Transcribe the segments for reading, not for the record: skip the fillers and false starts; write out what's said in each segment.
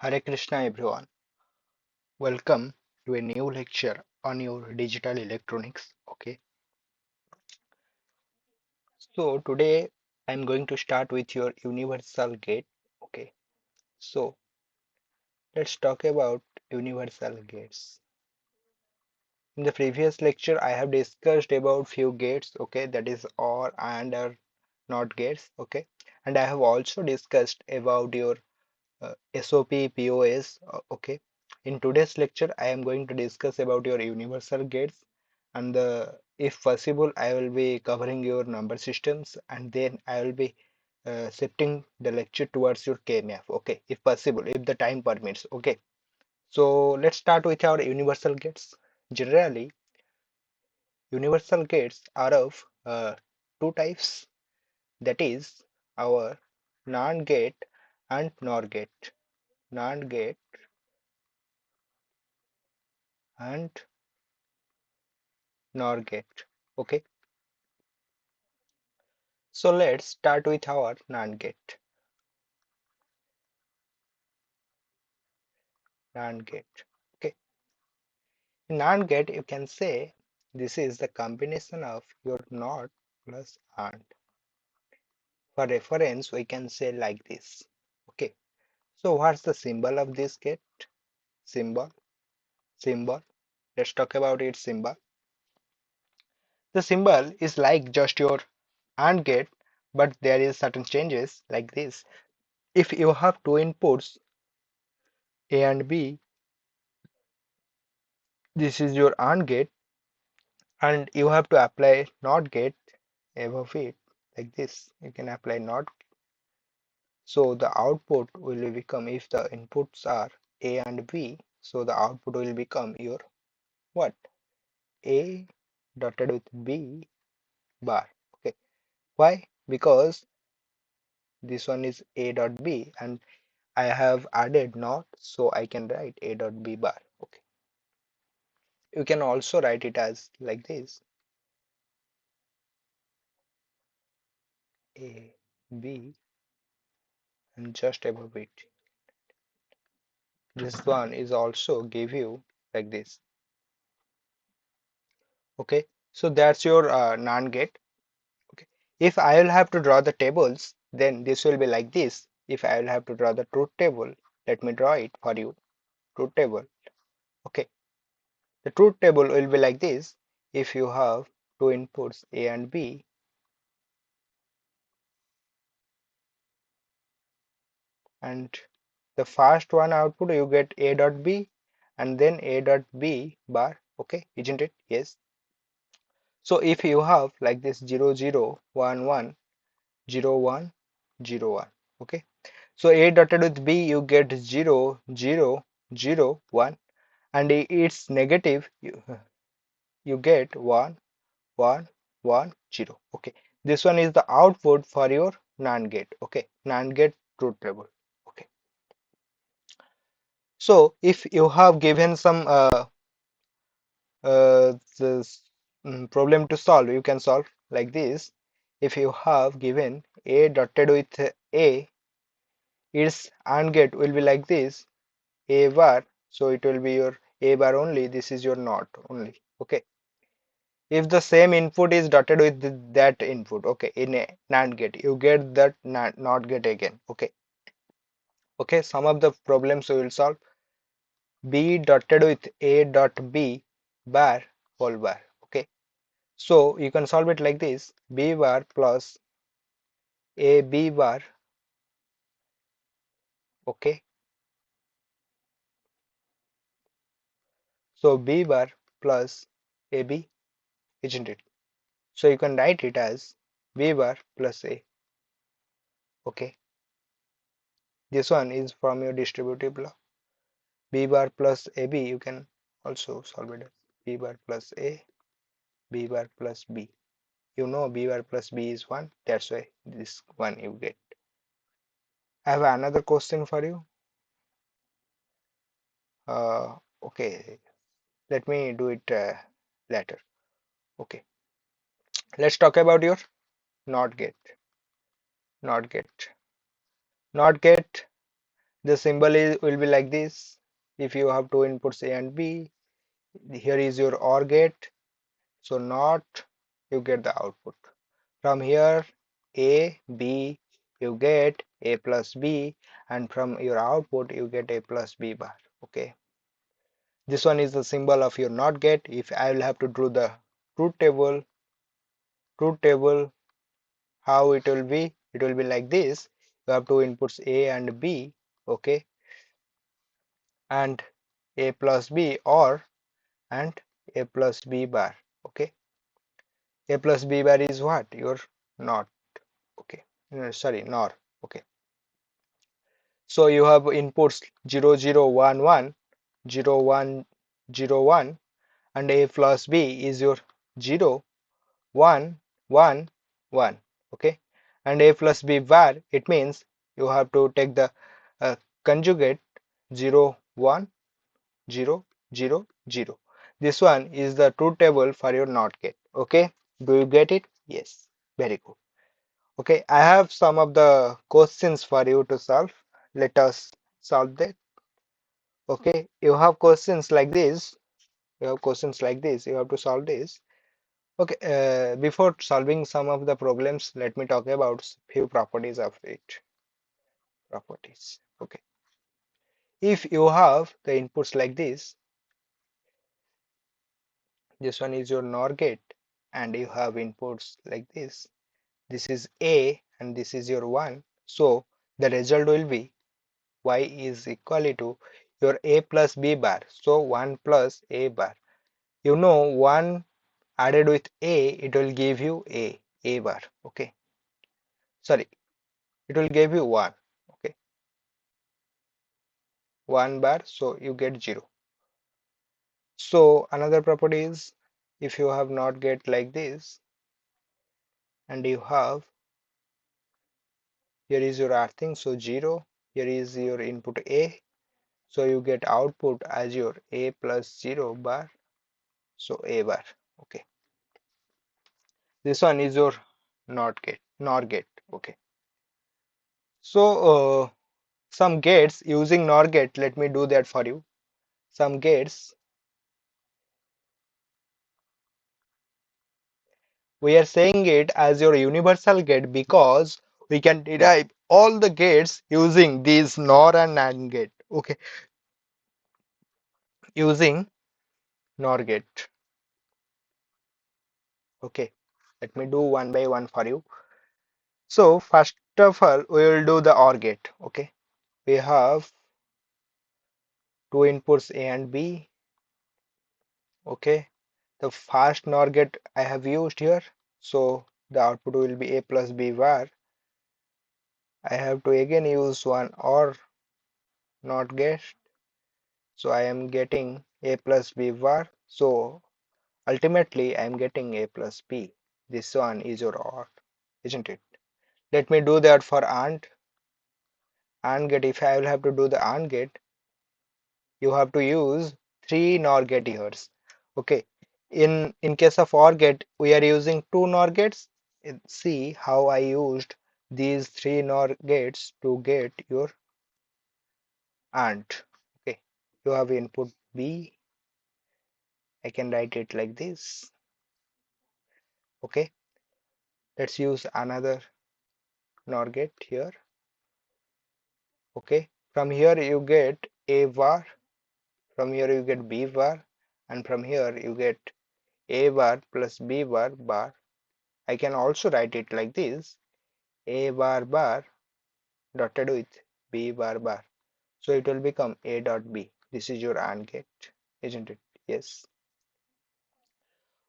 Hare Krishna everyone. Welcome to a new lecture on your digital electronics. Okay, so today I'm going to start with your universal gate. Okay, so let's talk about universal gates. In the previous lecture, I have discussed about few gates. Okay, that is OR and or NOT gates. Okay, and I have also discussed about your SOP, POS. Okay, in today's lecture, I am going to discuss about your universal gates and if possible, I will be covering your number systems and then I will be shifting the lecture towards your KNF. Okay, if possible, if the time permits. Okay, so let's start with our universal gates. Generally, universal gates are of two types. That is our NAND gate and NOR gate. NAND gate and NOR gate. Okay, so let's start with our NAND gate. NAND gate. Okay, in NAND gate you can say this is the combination of your NOT plus AND. For reference, we can say like this. Okay, so what's the symbol of this gate? Symbol, symbol. Let's talk about its symbol. The symbol is like just your AND gate, but there is certain changes like this. If you have two inputs A and B, this is your AND gate, and you have to apply NOT gate above it like this. You can apply NOT, so the output will become, if the inputs are A and B, so the output will become your what? A dotted with B bar. Okay, why? Because this one is A dot B and I have added NOT, so I can write A dot B bar. Okay, you can also write it as like this: A B, and just above it this one is also give you like this. Okay, so that's your NAND gate. Okay, if I will have to draw the tables, then this will be like this. If I will have to draw the truth table, let me draw it for you. Truth table. Okay, the truth table will be like this. If you have two inputs A and B, and the first one output you get A dot B and then A dot B bar. Okay, isn't it? Yes. So if you have like this 0 0 1 1 0 1 0 1. Okay, so A dotted with B you get 0 0 0 1, and it's negative, you get 1 1 1 0. Okay, this one is the output for your NAND gate. Okay, NAND gate truth table. Okay, so if you have given some this problem to solve, you can solve like this. If you have given A dotted with A, its AND gate will be like this: A bar, so it will be your A bar only, this is your NOT only. Okay, if the same input is dotted with that input, okay, in a NAND gate, you get that NOT gate again. Okay, okay, some of the problems we will solve. B dotted with A dot B bar whole bar. Okay, so you can solve it like this: B bar plus A B bar. Okay, so B bar plus AB, isn't it? So you can write it as B bar plus A. Okay, this one is from your distributive law. B bar plus AB, you can also solve it as B bar plus A, B bar plus B. You know B bar plus B is 1, that's why this one you get. I have another question for you. Okay, let me do it later. Okay, let's talk about your NOT gate. NOT gate. NOT gate The symbol will be like this. If you have two inputs A and B, here is your OR gate. So not, you get the output. From here A, B, you get A plus B, and from your output you get A plus B bar. Okay. This one is the symbol of your NOT gate. If I will have to draw the truth table, how it will be? It will be like this. You have two inputs A and B, okay, and A plus B or and A plus B bar, okay. A plus B bar is what? Your NOT, okay. No, sorry, NOR, okay. So you have inputs 0, 0, 1, 1, 0, 1, 0, 1, and A plus B is your 0, 1, 1, 1, okay. And A plus B var, it means you have to take the conjugate 0, 1, 0, 0, 0. This one is the truth table for your NOT gate, okay. Do you get it? Yes, very good. Okay, I have some of the questions for you to solve. Let us solve that. Okay, you have questions like this. You have questions like this. You have to solve this. Okay, before solving some of the problems, let me talk about few properties of it. Properties. Okay, if you have the inputs like this one is your NOR gate, and you have inputs like this. This is A, and this is your 1. So the result will be Y is equal to your A plus B bar. So 1 plus A bar. You know 1 added with A, it will give you A bar. Okay. Sorry, it will give you 1. Okay. 1 bar, so you get 0. So another property is, if you have NOT gate like this, and you have, here is your earthing, so 0, here is your input A, so you get output as your A plus 0 bar, so A bar. Okay, this one is your NOR gate. Okay, so some gates using NOR gate, let me do that for you. Some gates, we are saying it as your universal gate because we can derive all the gates using these NOR and NAND gate. Okay, using NOR gate. Okay, let me do one by one for you. So first of all, we will do the OR gate. Okay, we have two inputs A and B. Okay, the first NOR gate I have used here, so the output will be A plus B var. I have to again use one OR NOT gate, so I am getting A plus B var. So ultimately I am getting A plus B. This one is your OR, isn't it? Let me do that for AND gate. If I will have to do the AND gate, you have to use three NOR gate here. Okay, in case of OR gate, we are using two NOR gates. See how I used these three NOR gates to get your AND. Okay, you have input B. I can write it like this. Okay, let's use another NOR gate here. Okay, from here you get A bar, from here you get B bar, and from here you get A bar plus B bar bar. I can also write it like this: A bar bar dotted with B bar bar. So it will become A dot B. This is your AND gate, isn't it? Yes.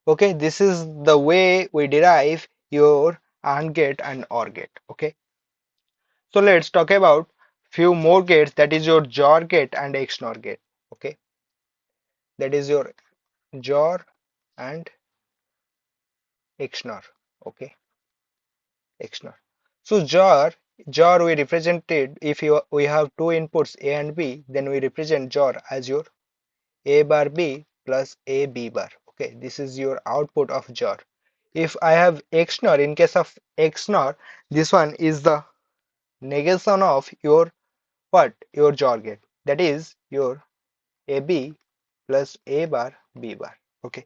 Okay, this is the way we derive your AND gate and OR gate. Okay. So let's talk about few more gates, that is your XOR gate and XNOR gate. Okay. That is your XOR and XNOR. Okay. XNOR. So XOR we represented, if we have two inputs A and B, then we represent XOR as your A bar B plus A B bar. Okay, this is your output of XOR. If I have XNOR, in case of XNOR, this one is the negation of your what? Your XOR gate. That is your AB plus A bar B bar. Okay.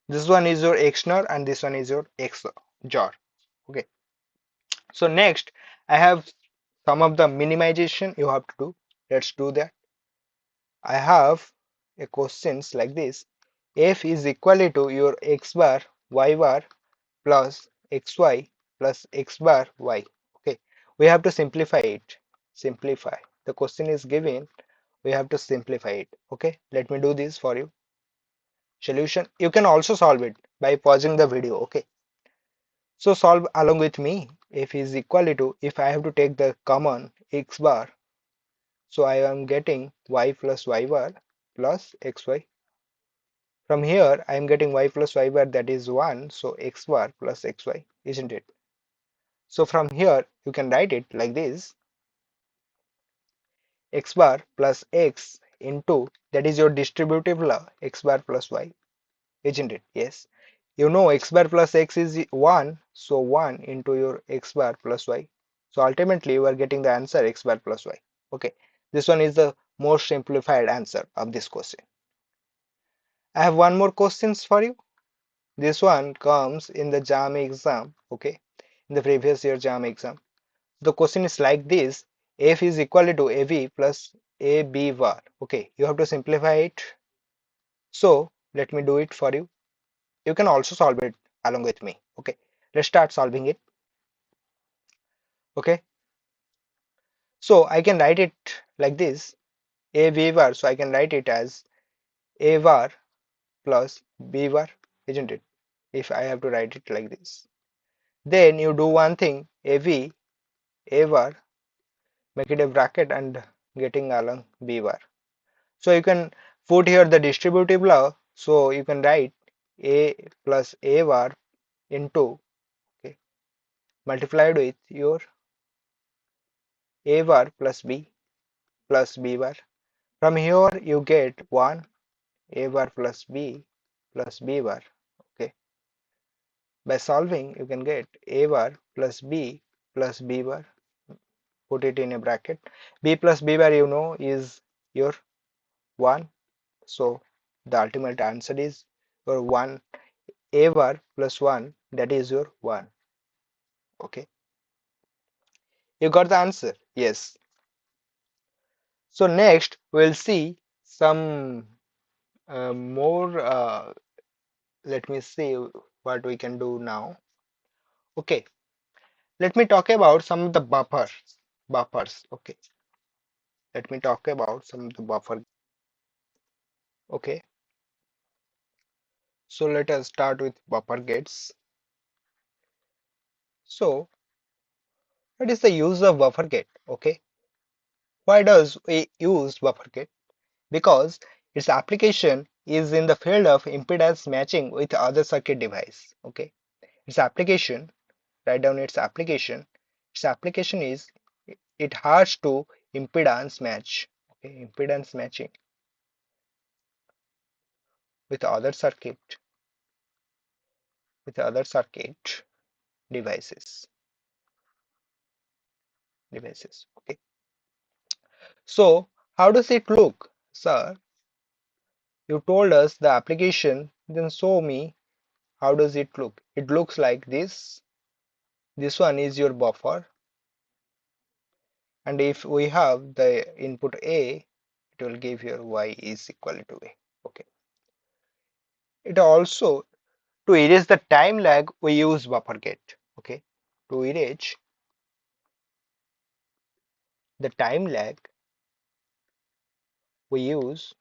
This one is your XNOR and this one is your XOR. Okay. So next I have some of the minimization you have to do. Let's do that. I have a questions like this. F is equal to your X bar Y bar plus XY plus X bar Y. Okay. We have to simplify it. Simplify. The question is given. We have to simplify it. Okay. Let me do this for you. Solution. You can also solve it by pausing the video. Okay. So solve along with me. F is equal to, if I have to take the common X bar, so I am getting Y plus Y bar plus XY. From here I am getting Y plus Y bar, that is 1, so X bar plus XY, isn't it? So from here you can write it like this: X bar plus X into, that is your distributive law, X bar plus Y, isn't it? Yes. You know X bar plus X is 1, so 1 into your X bar plus Y. So ultimately you are getting the answer X bar plus Y. Okay. This one is the most simplified answer of this question. I have one more questions for you. This one comes in the JAM exam. Okay. In the previous year JAM exam. The question is like this: F is equal to AV plus AB bar. Okay. You have to simplify it. So let me do it for you. You can also solve it along with me. Okay, let's start solving it. Okay, so I can write it like this: a v bar, so I can write it as a bar plus b bar, isn't it? If I have to write it like this, then you do one thing: a bar, make it a bracket and getting along b bar. So you can put here the distributive law, so you can write a plus a bar into, okay, multiplied with your a bar plus b bar. From here you get 1 a bar plus b bar. Okay. By solving you can get a bar plus b bar. Put it in a bracket. B plus b bar, you know, is your 1. So the ultimate answer is your 1. A bar plus 1, that is your 1. Okay. You got the answer? Yes. So next we'll see some more. Let me see what we can do now. Okay, let me talk about some of the buffers. Okay, let me talk about some of the buffer. Okay, so let us start with buffer gates. So what is the use of buffer gate? Okay, why does we use buffer gate? Because its application is in the field of impedance matching with other circuit device. Okay, its application, write down its application. Its application is, it has to impedance match. Okay, impedance matching with other circuit devices. Okay, so how does it look, sir? You told us the application, then show me how does it look. It looks like this. This one is your buffer, and if we have the input A, it will give your Y is equal to A. Okay, it also, to erase the time lag, we use buffer gate. Okay, to erase the time lag, we use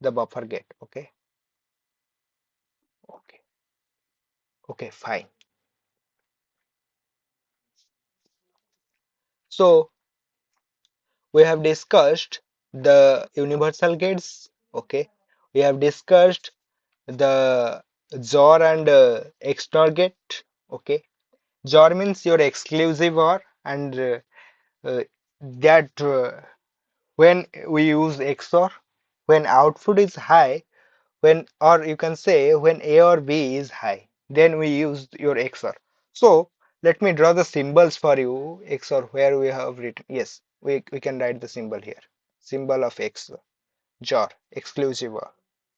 the buffer gate. Okay, okay, okay, fine. So we have discussed the universal gates. Okay, we have discussed the XOR and XNOR gate. Okay, XOR means your exclusive OR, and that when we use XOR, when output is high, when, or you can say when A or B is high, then we use your XOR. So let me draw the symbols for you. XOR, where we have written, yes, we can write the symbol here. Symbol of XOR, exclusive OR.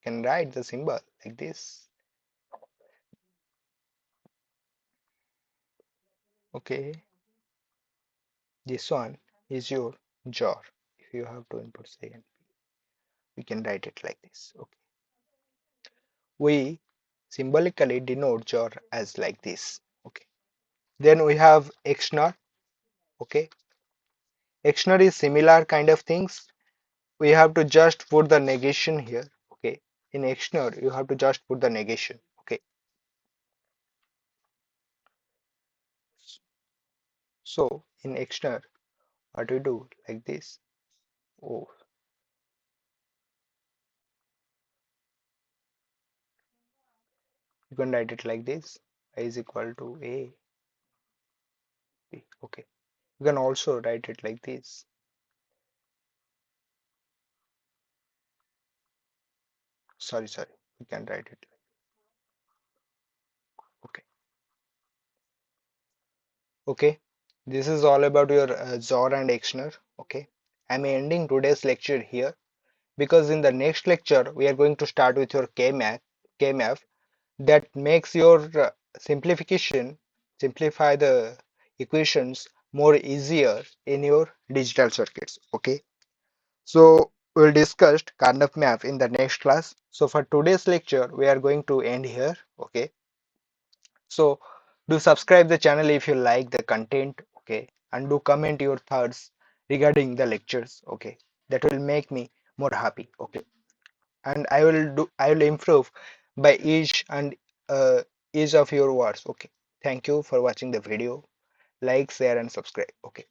Can write the symbol like this. Okay, this one is your JOR. If you have to input second, we can write it like this. Okay, we symbolically denote JOR as like this. Okay, then we have XNOR. Okay, XNOR is similar kind of things. We have to just put the negation here. Okay, in XNOR you have to just put the negation. Okay, so in XNOR what we do like this. Oh, you can write it like this. I is equal to A B. Okay, you can also write it like this. Sorry, we can write it. Okay, okay. This is all about your XOR and XNOR. Okay, I'm ending today's lecture here because in the next lecture we are going to start with your KMAF that makes your simplify the equations more easier in your digital circuits. Okay, so we'll discuss Karnaugh map in the next class. So for today's lecture we are going to end here. Okay, so do subscribe the channel if you like the content. Okay, and do comment your thoughts regarding the lectures. Okay, that will make me more happy. Okay, and I will improve by each of your words. Okay, thank you for watching the video. Like, share and subscribe. Okay.